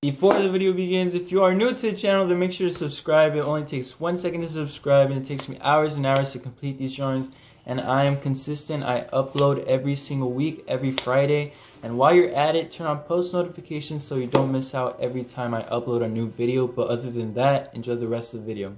Before the video begins, if you are new to the channel, then make sure to subscribe. It only takes 1 second to subscribe, and it takes me hours and hours to complete these drawings. And I am consistent. I upload every single week, every Friday. And while you're at it, turn on post notifications so you don't miss out every time I upload a new video. But other than that, enjoy the rest of the video.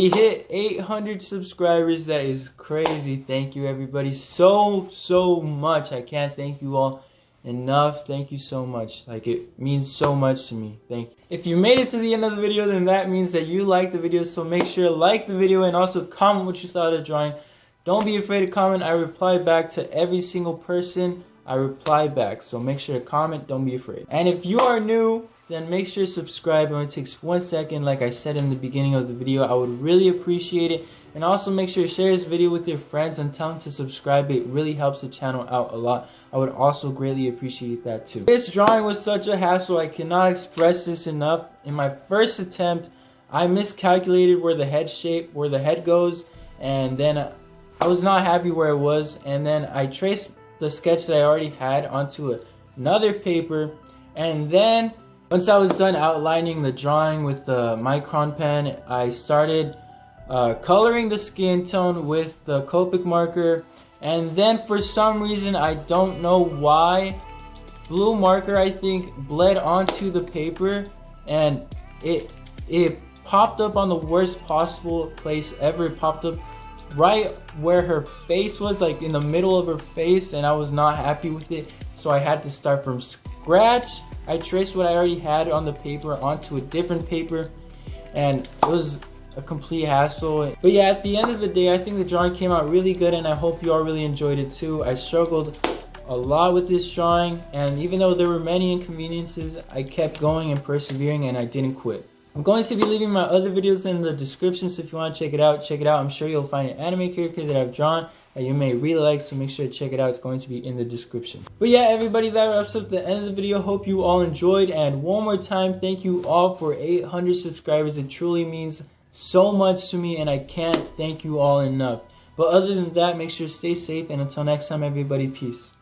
We hit 800 subscribers. That is crazy. Thank you everybody so much. I can't thank you all enough. Thank you so much. Like, it means so much to me. Thank you. If you made it to the end of the video, then that means that you liked the video. So make sure to like the video and also comment what you thought of the drawing. Don't be afraid to comment. I reply back to every single person. I reply back. So make sure to comment. Don't be afraid. And if you are new, then make sure to subscribe. It only takes 1 second. Like I said in the beginning of the video, I would really appreciate it. And also make sure to share this video with your friends and tell them to subscribe. It really helps the channel out a lot. I would also greatly appreciate that too. This drawing was such a hassle. I cannot express this enough. In my first attempt, I miscalculated where the head goes, and then I was not happy where it was. And then I traced the sketch that I already had onto another paper, and then once I was done outlining the drawing with the micron pen, I started coloring the skin tone with the Copic marker. And then for some reason, I don't know why, blue marker I think bled onto the paper, and it popped up on the worst possible place ever. It popped up right where her face was, like in the middle of her face, and I was not happy with it. So I had to start from scratch. I traced what I already had on the paper onto a different paper, and it was a complete hassle. But yeah, at the end of the day, I think the drawing came out really good, and I hope you all really enjoyed it too. I struggled a lot with this drawing, and even though there were many inconveniences, I kept going and persevering, and I didn't quit. I'm going to be leaving my other videos in the description, so if you want to check it out, check it out. I'm sure you'll find an anime character that I've drawn that you may really like, so make sure to check it out. It's going to be in the description. But yeah, everybody, that wraps up the end of the video. Hope you all enjoyed, and one more time, thank you all for 800 subscribers. It truly means so much to me, and I can't thank you all enough. But other than that, make sure to stay safe, and until next time, everybody, peace.